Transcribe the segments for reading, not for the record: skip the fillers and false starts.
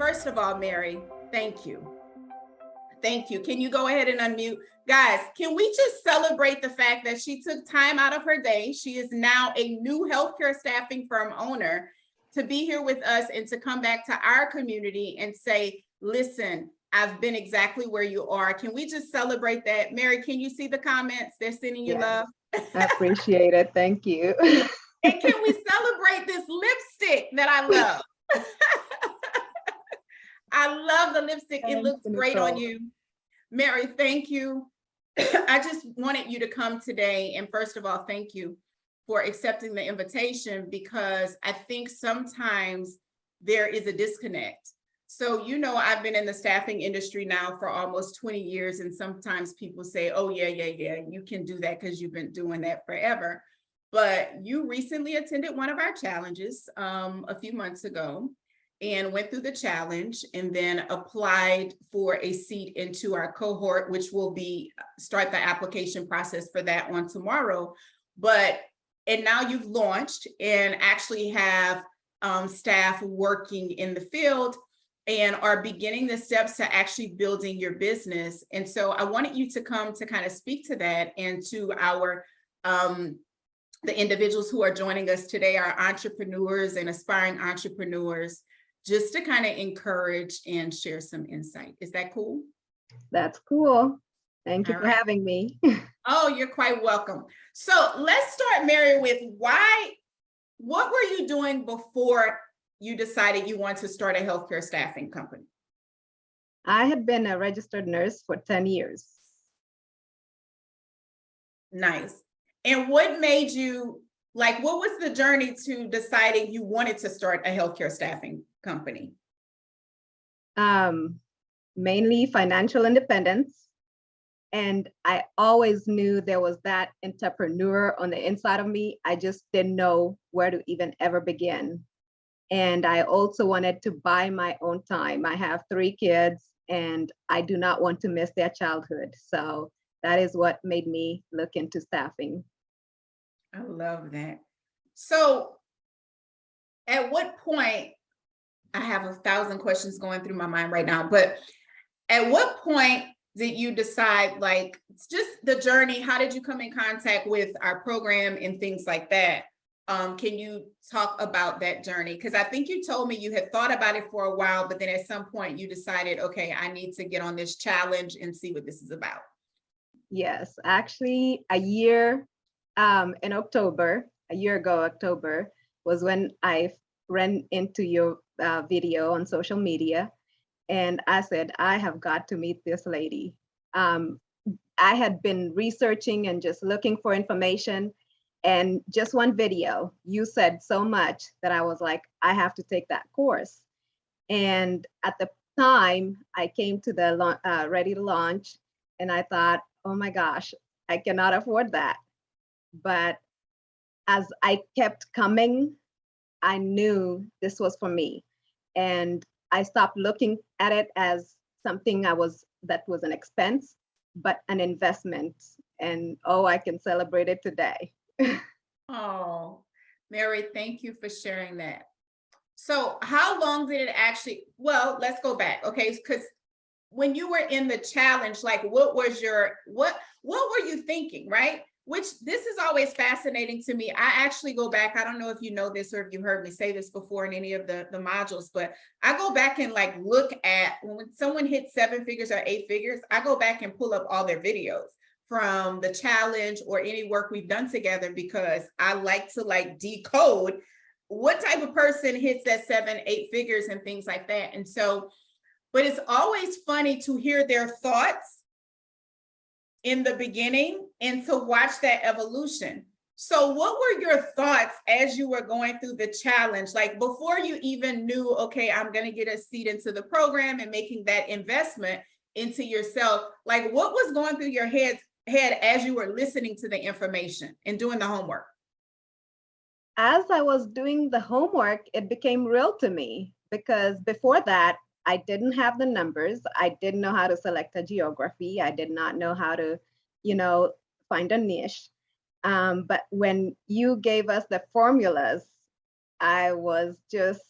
First of all, Mary, thank you. Thank you. Can you go ahead and unmute? Guys, can we just celebrate the fact that she took time out of her day? She is now a new healthcare staffing firm owner to be here with us and to come back to our community and say, listen, I've been exactly where you are. Can we just celebrate that? Mary, can you see the comments? They're sending you love. I appreciate it. Thank you. And can we celebrate this lipstick that I love? I love the lipstick. It looks great on you. Mary, thank you. I just wanted you to come today. And first of all, thank you for accepting the invitation, because I think sometimes there is a disconnect. So, you know, I've been in the staffing industry now for almost 20 years. And sometimes people say, oh, yeah, you can do that because you've been doing that forever. But you recently attended one of our challenges a few months ago and went through the challenge and then applied for a seat into our cohort, which will be start the application process for that one tomorrow. And now you've launched and actually have staff working in the field and are beginning the steps to actually building your business. And so I wanted you to come to kind of speak to that and to our the individuals who are joining us today, our entrepreneurs and aspiring entrepreneurs, just to kind of encourage and share some insight. Is that cool? That's cool. Thank you for having me. Oh, you're quite welcome. So let's start, Mary, with what were you doing before you decided you want to start a healthcare staffing company? I had been a registered nurse for 10 years. Nice. And what made you, what was the journey to deciding you wanted to start a healthcare staffing company? Mainly financial independence. And I always knew there was that entrepreneur on the inside of me. I just didn't know where to even ever begin. And I also wanted to buy my own time. I have 3 kids and I do not want to miss their childhood. So that is what made me look into staffing. I love that. So at what point, I have 1,000 questions going through my mind right now, but at what point did you decide, it's just the journey? How did you come in contact with our program and things like that? Can you talk about that journey? Because I think you told me you had thought about it for a while, but then at some point you decided, okay, I need to get on this challenge and see what this is about. Yes, actually a year in October, a year ago, October, was when I ran into your video on social media. And I said, I have got to meet this lady. I had been researching and just looking for information. And just one video, you said so much that I was like, I have to take that course. And at the time, I came to the ready to launch, and I thought, oh my gosh, I cannot afford that. But as I kept coming, I knew this was for me. And I stopped looking at it as something that was an expense, but an investment. And oh, I can celebrate it today. Oh, Mary, thank you for sharing that. So how long did it actually, well, let's go back. Okay, because when you were in the challenge, what were you thinking, right? Which this is always fascinating to me. I actually go back. I don't know if you know this or if you heard me say this before in any of the modules, but I go back and look at when someone hits 7 figures or 8 figures, I go back and pull up all their videos from the challenge or any work we've done together, because I like to decode what type of person hits that 7, 8 figures and things like that. And so, but it's always funny to hear their thoughts in the beginning and to watch that evolution. So what were your thoughts as you were going through the challenge? Before you even knew, okay, I'm going to get a seat into the program and making that investment into yourself, what was going through your head as you were listening to the information and doing the homework? As I was doing the homework, it became real to me, because before that, I didn't have the numbers. I didn't know how to select a geography. I did not know how to, find a niche. But when you gave us the formulas, I was just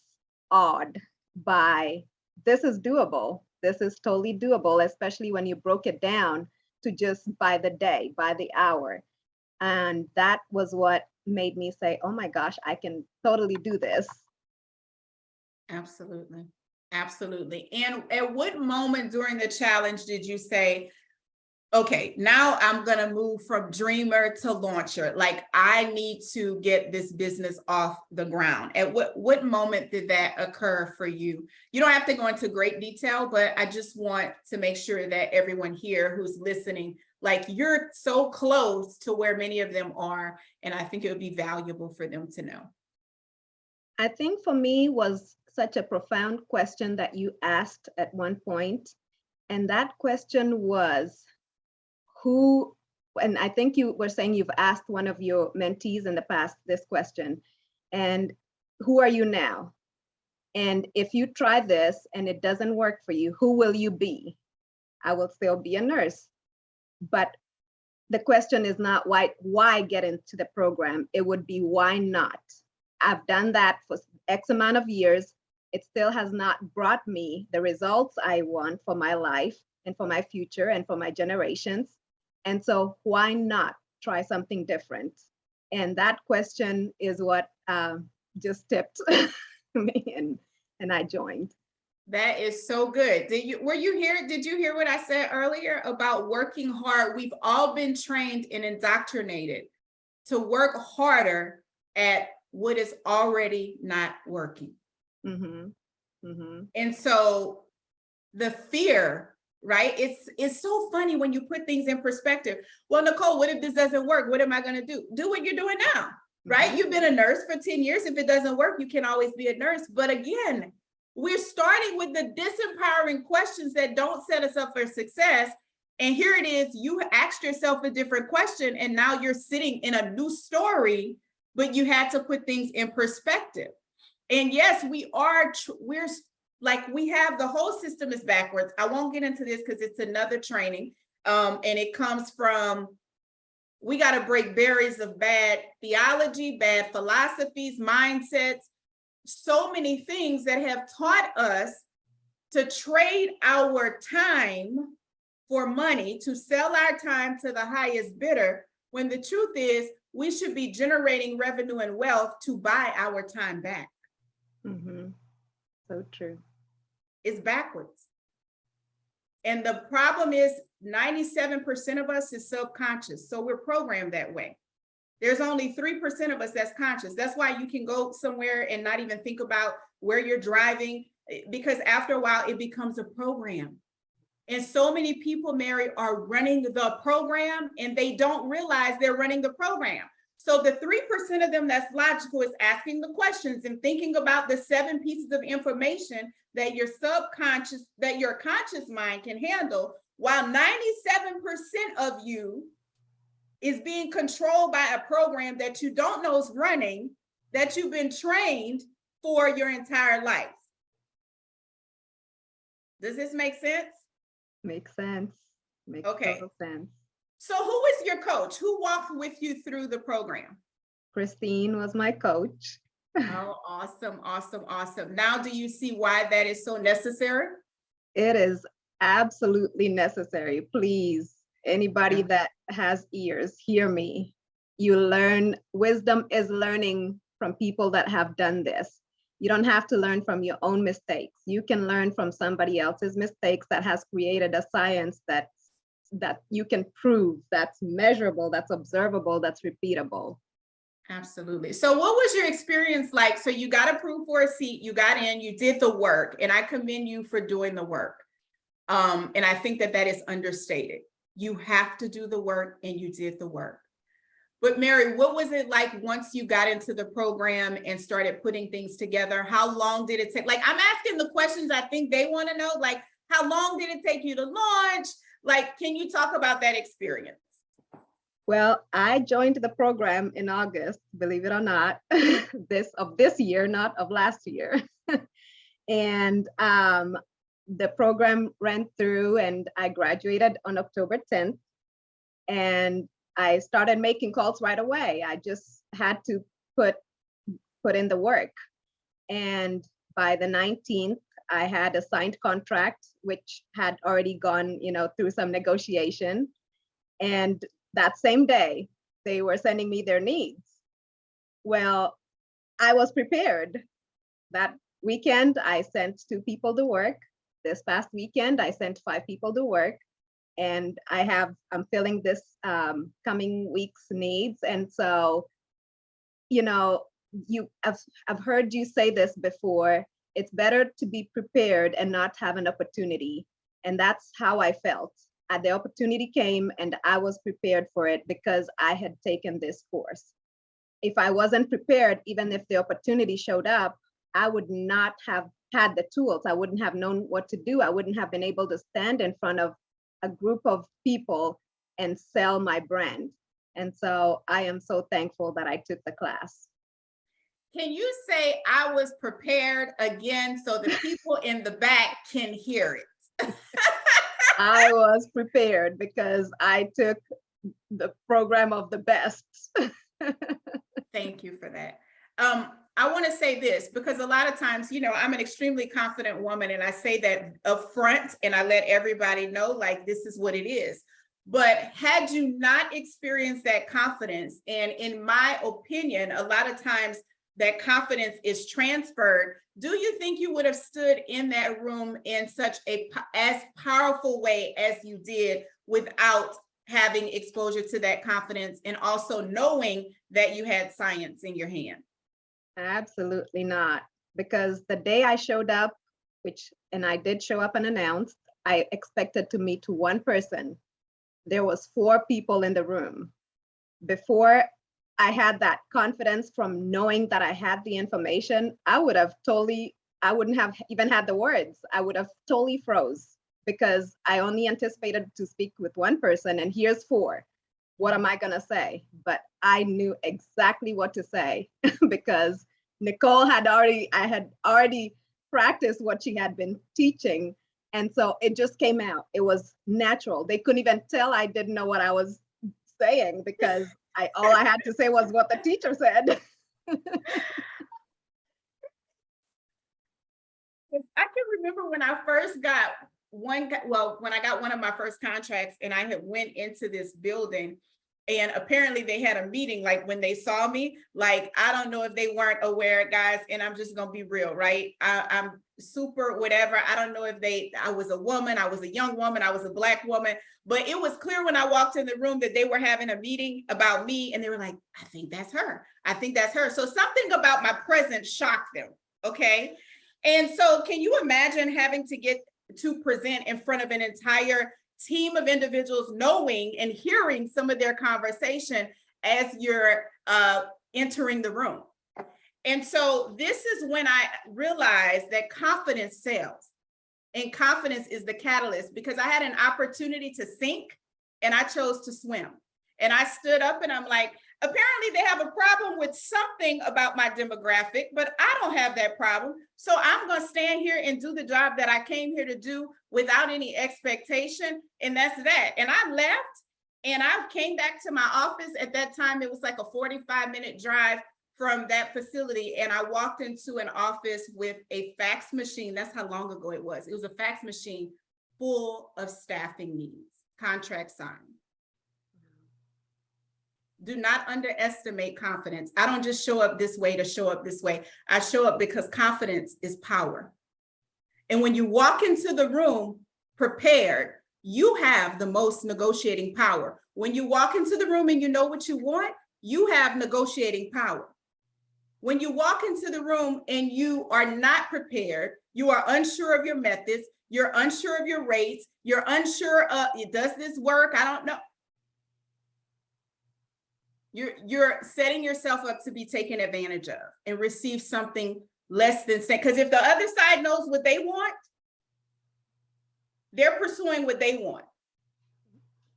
awed by this is doable. This is totally doable, especially when you broke it down to just by the day, by the hour. And that was what made me say, oh my gosh, I can totally do this. Absolutely. Absolutely. And at what moment during the challenge did you say, okay, now I'm going to move from dreamer to launcher? Like, I need to get this business off the ground. At what moment did that occur for you? You don't have to go into great detail, but I just want to make sure that everyone here who's listening, like, you're so close to where many of them are, and I think it would be valuable for them to know. I think for me was such a profound question that you asked at one point. And that question was, who, and I think you were saying you've asked one of your mentees in the past this question, and who are you now? And if you try this and it doesn't work for you, who will you be? I will still be a nurse. But the question is not why get into the program? It would be why not? I've done that for X amount of years. It still has not brought me the results I want for my life and for my future and for my generations. And so why not try something different? And that question is what just tipped me, and I joined. That is so good. Did you hear what I said earlier about working hard? We've all been trained and indoctrinated to work harder at what is already not working. Mm-hmm. Mm-hmm. And so the fear, right? It's so funny when you put things in perspective. Well, Nicole, what if this doesn't work? What am I going to do? Do what you're doing now, right? Mm-hmm. You've been a nurse for 10 years. If it doesn't work, you can always be a nurse. But again, we're starting with the disempowering questions that don't set us up for success. And here it is, you asked yourself a different question, and now you're sitting in a new story, but you had to put things in perspective. And yes, we're like, we have, the whole system is backwards. I won't get into this because it's another training. And it comes from, we got to break barriers of bad theology, bad philosophies, mindsets, so many things that have taught us to trade our time for money, to sell our time to the highest bidder, when the truth is we should be generating revenue and wealth to buy our time back. Mm-hmm. So true. It's backwards. And the problem is 97% of us is subconscious. So we're programmed that way. There's only 3% of us that's conscious. That's why you can go somewhere and not even think about where you're driving, because after a while it becomes a program. And so many people, Mary, are running the program and they don't realize they're running the program. So the 3% of them that's logical is asking the questions and thinking about the 7 pieces of information that your subconscious, that your conscious mind can handle, while 97% of you is being controlled by a program that you don't know is running, that you've been trained for your entire life. Does this make sense? Makes sense. Makes total sense. So who is your coach? Who walked with you through the program? Christine was my coach. Oh, awesome, awesome, awesome. Now, do you see why that is so necessary? It is absolutely necessary. Please, anybody that has ears, hear me. You learn, wisdom is learning from people that have done this. You don't have to learn from your own mistakes. You can learn from somebody else's mistakes that has created a science that you can prove, that's measurable, that's observable, that's repeatable. Absolutely. So what was your experience like? So you got approved for a seat, you got in, you did the work, and I commend you for doing the work. And I think that is understated. You have to do the work, and you did the work. But Mary, what was it like once you got into the program and started putting things together? How long did it take? Like, I'm asking the questions I think they want to know, like, how long did it take you to launch? Like, can you talk about that experience? Well, I joined the program in August, believe it or not, of this year, not of last year. And the program ran through and I graduated on October 10th. And I started making calls right away. I just had to put in the work. And by the 19th, I had a signed contract, which had already gone, through some negotiation. And that same day, they were sending me their needs. Well, I was prepared. That weekend, I sent 2 people to work. This past weekend, I sent 5 people to work. And I'm filling this coming week's needs. And so, I've heard you say this before. It's better to be prepared and not have an opportunity. And that's how I felt. The opportunity came and I was prepared for it because I had taken this course. If I wasn't prepared, even if the opportunity showed up, I would not have had the tools. I wouldn't have known what to do. I wouldn't have been able to stand in front of a group of people and sell my brand. And so I am so thankful that I took the class. Can you say I was prepared again so the people in the back can hear it? I was prepared because I took the program of the best. Thank you for that. I want to say this because a lot of times, I'm an extremely confident woman and I say that up front and I let everybody know like this is what it is. But had you not experienced that confidence, and in my opinion, a lot of times that confidence is transferred, do you think you would have stood in that room in such as powerful way as you did without having exposure to that confidence and also knowing that you had science in your hand? Absolutely not. Because the day I showed up, and I did show up and announced, I expected to meet 1 person. There was 4 people in the room. Before I had that confidence from knowing that I had the information, I wouldn't have even had the words. I would have totally froze because I only anticipated to speak with 1 person and here's 4. What am I gonna say? But I knew exactly what to say because Nicole I had already practiced what she had been teaching. And so it just came out. It was natural. They couldn't even tell I didn't know what I was saying because all I had to say was what the teacher said. I can remember when I first got when I got one of my first contracts and I had went into this building and apparently they had a meeting, like when they saw me, like, I don't know if they weren't aware, guys, and I'm just gonna be real, right? I'm super whatever. I don't know if I was a woman, I was a young woman, I was a Black woman, but it was clear when I walked in the room that they were having a meeting about me and they were like, I think that's her. I think that's her. So something about my presence shocked them, okay? And so can you imagine having to get to present in front of an entire team of individuals, knowing and hearing some of their conversation as you're entering the room? And so this is when I realized that confidence sells, and confidence is the catalyst, because I had an opportunity to sink and I chose to swim. And I stood up and I'm like, apparently they have a problem with something about my demographic, but I don't have that problem. So I'm going to stand here and do the job that I came here to do without any expectation. And that's that. And I left and I came back to my office. At that time, it was like a 45-minute drive from that facility. And I walked into an office with a fax machine. That's how long ago it was. It was a fax machine full of staffing needs, contract signed. Do not underestimate confidence. I don't just show up this way to show up this way. I show up because confidence is power. And when you walk into the room prepared, you have the most negotiating power. When you walk into the room and you know what you want, you have negotiating power. When you walk into the room and you are not prepared, you are unsure of your methods, you're unsure of your rates, you're unsure of, does this work? I don't know. You're setting yourself up to be taken advantage of and receive something less than saying, because if the other side knows what they want, they're pursuing what they want,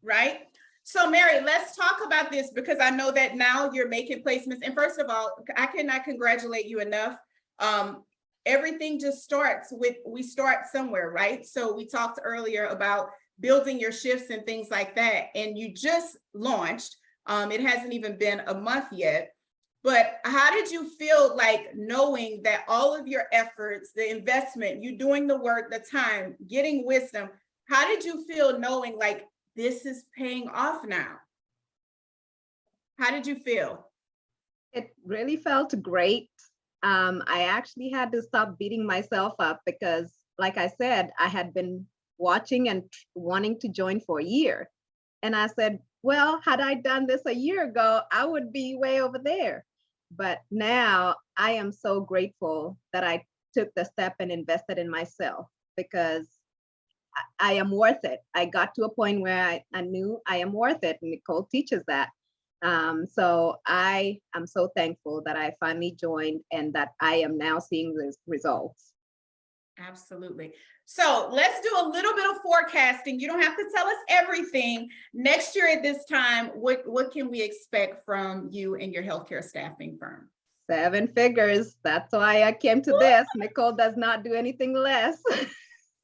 right? So Mary, let's talk about this, because I know that now you're making placements. And first of all, I cannot congratulate you enough. Everything just starts with, we start somewhere, right? So we talked earlier about building your shifts and things like that. And you just launched. It hasn't even been a month yet, But how did you feel like knowing that all of your efforts, the investment, you doing the work, the time, getting wisdom, how did you feel knowing like this is paying off now? How did you feel? It really felt great. I actually had to stop beating myself up because, like I said, I had been watching and wanting to join for a year. And I said, well, had I done this a year ago, I would be way over there. But now I am so grateful that I took the step and invested in myself because I am worth it. I got to a point where I knew I am worth it. Nicole teaches that. So I am so thankful that I finally joined and that I am now seeing the results. Absolutely. So let's do a little bit of forecasting. You don't have to tell us everything. Next year at this time, what can we expect from you and your healthcare staffing firm? 7 figures. That's why I came to this. Nicole does not do anything less.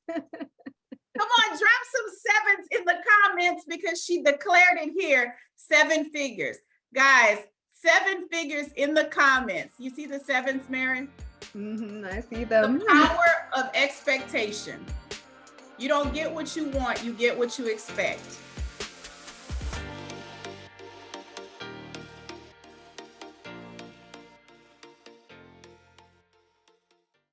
Come on, drop some sevens in the comments because she declared it here. 7 figures. Guys, 7 figures in the comments. You see the sevens, Mary? I see them. The power of expectation. You don't get what you want, you get what you expect.